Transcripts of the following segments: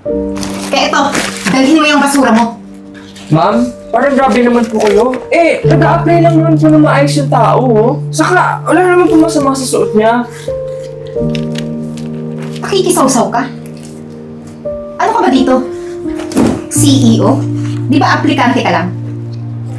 Kaya ito, dalhin mo yung basura mo. Ma'am, parang grabe naman po kayo. Nag-a-apply lang naman po ng maayos yung tao, oh. Saka, wala naman po masama sa suot niya. Pakikisaw-saw ka? Ano ka ba dito? CEO? Di ba aplikante ka lang?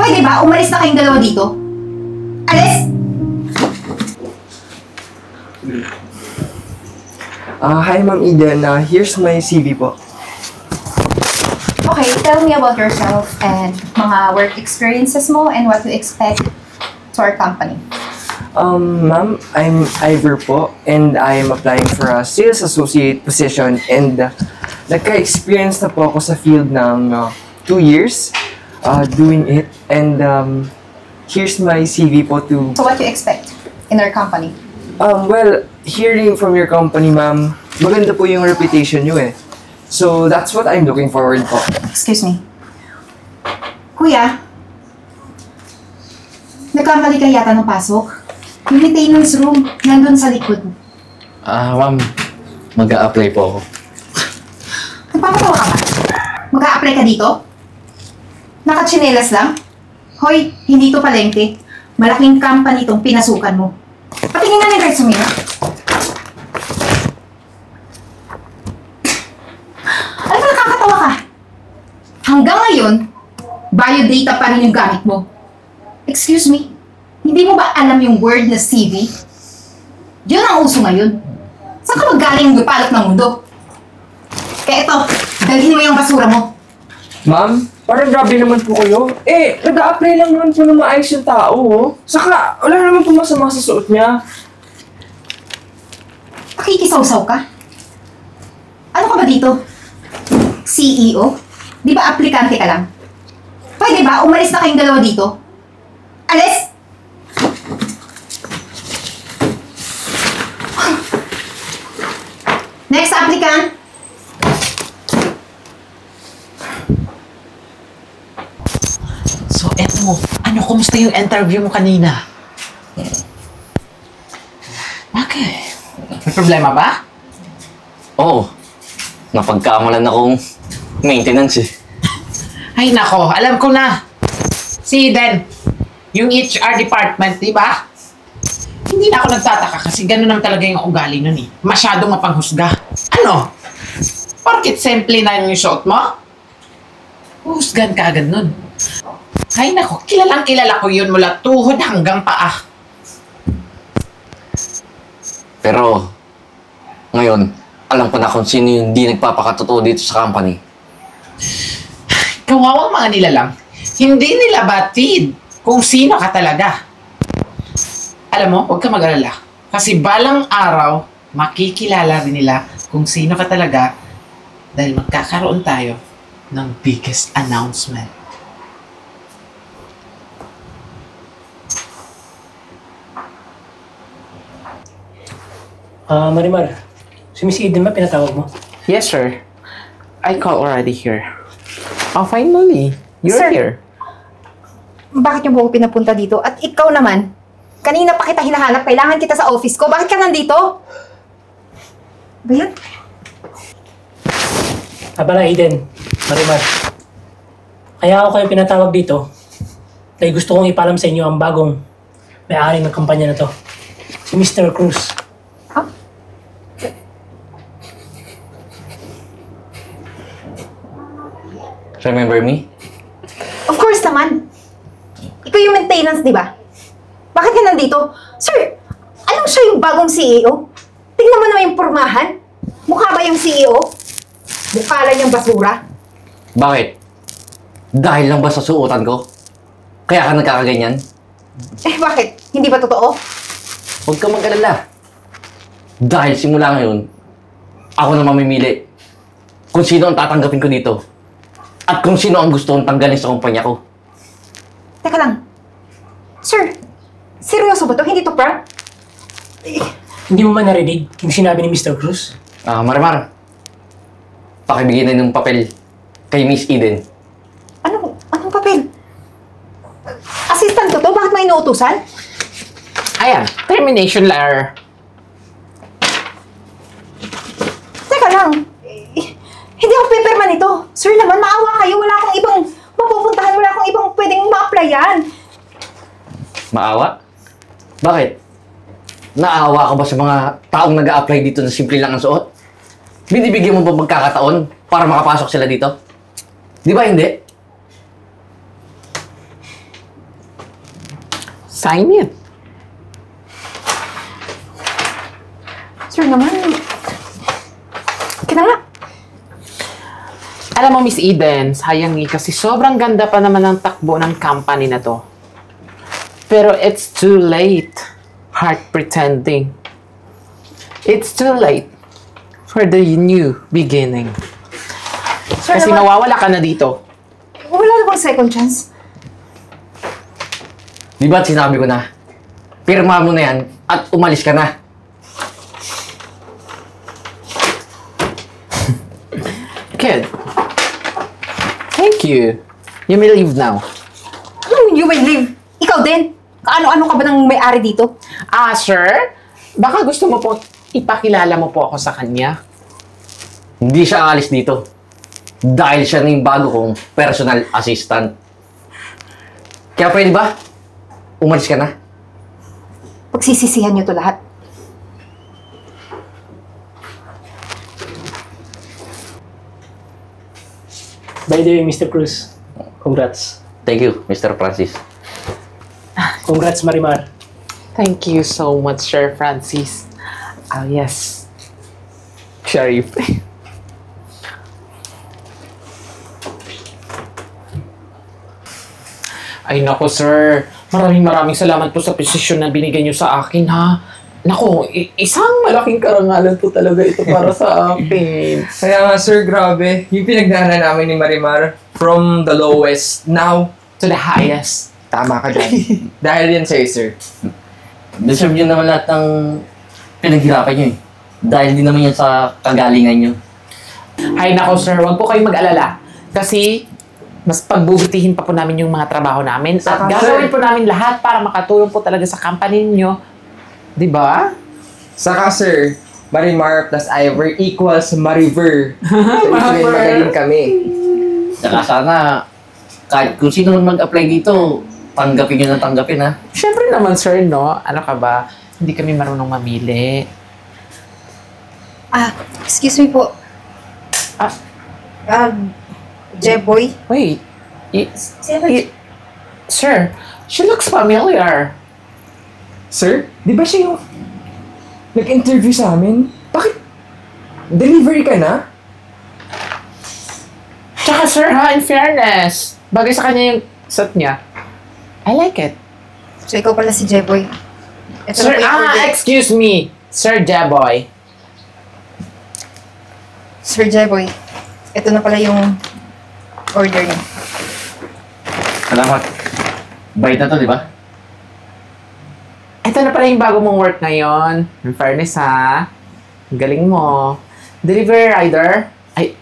Pwede ba umalis na kayong dalawa dito? Alis! Hi Ma'am Eden, here's my CV po. Okay, tell me about yourself and mga work experiences mo and what to expect to our company. Ma'am, I'm Ivor po, and I am applying for a sales associate position, and nagka-experience na po ako sa field ng 2 years doing it, and here's my CV po to... So what you expect in our company? Well, hearing from your company, ma'am, maganda po yung reputation nyo eh. So, that's what I'm looking forward po. Excuse me. Kuya, nagkamali ka yata ng pasok. Yung maintenance room, nandun sa likod. Ma'am, mag-a-apply po ako. Nagpapatawa ka ba? Mag-a-apply ka dito? Nakatsinelas lang? Hoy, hindi to palengke. Malaking company itong pinasukan mo. Patingin nga ng resume mo. Ano ba nakakatawa ka? Hanggang ngayon, biodata pa rin yung gamit mo. Excuse me, hindi mo ba alam yung word na CV? Yun ang uso ngayon. Saan ka magaling yung dupalot ng mundo? Kaya ito, dalhin mo yung basura mo. Ma'am, parang grabe naman po kayo. Nag-a-apply lang naman po ng maayos yung tao, oh. Saka, wala naman po masama sa suot niya. Pakikisaw-saw ka? Ano ka ba dito? CEO? Di ba aplikante ka lang? Pwede ba umalis na kayong dalawa dito? Alis! Next applicant! So, eto. Ano, kumusta yung interview mo kanina? Bakit? May problema ba? Oo. Napagkamalan akong maintenance eh. Ay, nako. Alam ko na. Si Eden, yung HR department, di ba? Hindi na ako nagtataka kasi gano'n naman talaga yung ugali nun eh. Masyadong mapanghusga. Ano? Porkit simple na yung suot mo? Husgan ka agad nun. Ay, nako. Kilalang kilala ko yun mula tuhod hanggang paa. Pero, ngayon, alam ko na kung sino yung hindi nagpapakatotoo dito sa company. Kawawang mga nilalang. Hindi nila batid kung sino ka talaga. Alam mo, huwag ka mag-alala. Kasi balang araw, makikilala rin nila kung sino ka talaga dahil magkakaroon tayo ng biggest announcement. Marimar, si Miss Eden ba pinatawag mo? Yes, sir. I call already here. Oh, finally. You're Sir. here. Bakit niyo po ako pinapunta dito? At ikaw naman, kanina pa kita hinahanap, kailangan kita sa office ko. Bakit ka nandito? Ba yan? Abala, Eden, Marimar. Kaya ako kayo pinatawag dito dahil gusto kong ipalam sa inyo ang bagong may-ari ng kampanya na to. Si Mr. Cruz. Remember me? Of course naman. Ikaw yung maintenance, di ba? Bakit ka nandito? Sir, anong siya yung bagong CEO? Tingnan mo naman yung pormahan. Mukha ba yung CEO? Mukha lang yung basura. Bakit? Dahil lang ba sa suotan ko? Kaya ka nagkakaganyan? Bakit? Hindi ba totoo? Huwag ka mag-alala. Dahil simula ngayon, ako na mamimili kung sino ang tatanggapin ko dito. At kung sino ang gusto kong tanggalin sa kumpanya ko. Teka lang. Sir, seryoso ba to? Hindi to prank? Hindi mo man narinig yung sinabi ni Mr. Cruz? Marimar, pakibigay na ng papel kay Miss Eden. Anong papel? Assistant ko to? Bakit may inuutusan? Ayan, termination letter. Teka lang. Hindi ako pipirma nito. Sir naman, maawa kayo. Wala akong ibang mapupuntahan. Wala akong ibang pwedeng ma-applyan. Maawa? Bakit? Naawa ka ba sa mga taong nag-a-apply dito na simple lang ang suot? Binibigyan mo ba magkakataon para makapasok sila dito? Di ba hindi? Sign it. Sir naman, kita nga. Alam mo, Miss Eden, sayang kasi sobrang ganda pa naman ng takbo ng company na to. Pero it's too late. Heart pretending. It's too late for the new beginning. Sir Kasi naman, mawawala ka na dito. wala na bang second chance? Di ba sinabi ko na? Pirma mo na yan at umalis ka na. Kid, thank you. You may leave now. You will leave. Ikaw din. Kaano-ano ka ba ng may-ari dito? Sir, baka gusto mo po ipakilala mo po ako sa kanya. Hindi siya aalis dito. Dahil siya na yung bago kong personal assistant. Kaya pwede ba? Umalis ka na. Pagsisisihan niyo to lahat. By the way, Mr. Cruz, congrats. Thank you, Mr. Francis. Congrats, Marimar. Thank you so much, Sir Francis. Yes. Sharif. Ay, nako, sir. Maraming salamat po sa posisyon na binigay niyo sa akin, ha? Nako, isang malaking karangalan po talaga ito para sa akin. Kaya nga sir, grabe. Yung pinagdaanan namin ni Marimar from the lowest now. To the highest. Tama ka dyan. Dahil yan sa'yo, sir. Deserve nyo naman lahat ng pinaghirapan nyo eh. Dahil din naman yan sa kagalingan nyo. Ay, nako, sir. Huwag po kayong mag-alala. Kasi, mas pagbubutihin pa po namin yung mga trabaho namin. At Saka, gagawin sir, po namin lahat para makatulong po talaga sa company ninyo. Diba? Saka sir, Marimar plus Ivor equals Mariver. So, Mariver. magaling kami. Saka sana, kahit kung sino man mag-apply dito, tanggapin nyo na tanggapin ha. Siyempre naman, sir, no? Ano ka ba? Hindi kami marunong mamili. Excuse me po. Ah. Jeboy. Wait. Sino? Sir, she looks familiar. Sir, di ba siya yung nag-interview sa amin? Bakit? Delivery ka na? Tsaka, sir, ha? In fairness, bagay sa kanya yung suit niya. I like it. So, ikaw pala si Jeboy. Ito Sir, na po yung order. excuse me. Sir Jaboy. Sir Jeboy, ito na pala yung order niyo. Salamat. Bait na to, di ba? Ito na pala yung bago mong work ngayon. In fairness, ha? Ang galing mo. Delivery rider? Ay,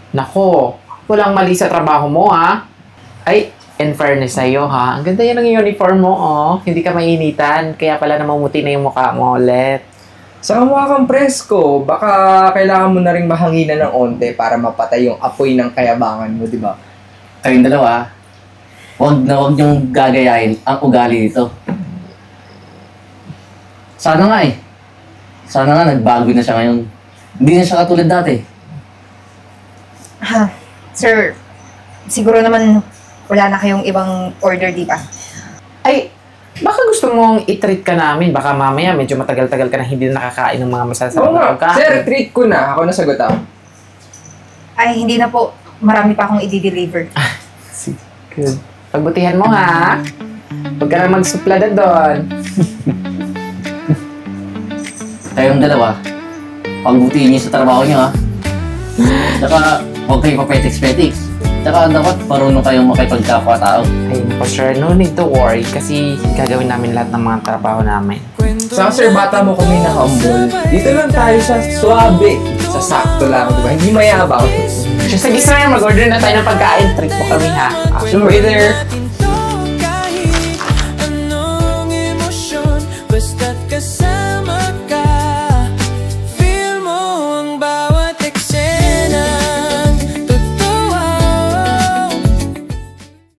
nako. Walang mali sa trabaho mo, ha? Ay, in fairness sa'yo, ha? Ang ganda yan ng uniform mo, oh. Hindi ka mainitan. Kaya pala namumuti na yung mukha mo ulit. Saka mukha kang presko. Baka kailangan mo na rin mahanginan ng onte para mapatay yung apoy ng kayabangan mo, di ba? Kayong dalawa, huwag niyong gagayahin ang ugali dito. Sana nga eh. Sana nga nagbago na siya ngayon. Hindi na siya katulad dati. Sir, siguro naman wala na kayong ibang order, di ba? Ay, baka gusto mong i-treat ka namin. Baka mamaya medyo matagal-tagal ka na hindi na nakakain ng mga masasarap Oo na nga. pagkain. Sir, treat ko na. Ako nasagot ako. Ay, hindi na po. Marami pa akong i-deliver. Good. Pagbutihan mo, ha? Huwag ka na magsuplada doon. Kayong dalawa, pagbutihin niyo sa trabaho niyo ha. Tsaka, huwag kayong papetiks-petiks. Tsaka dapat marunong kayong makipagkapwa-tao. Ay, naku, sir, no need to worry kasi gagawin namin lahat ng mga trabaho namin. Saka sir, bata mo kami na humble. Dito lang tayo sa suabe. Sa sakto lang, di ba? Hindi mayabang. Sige, sir, mag-order na tayo ng pagkain. Treat mo kami, ha? Sure. Waiter,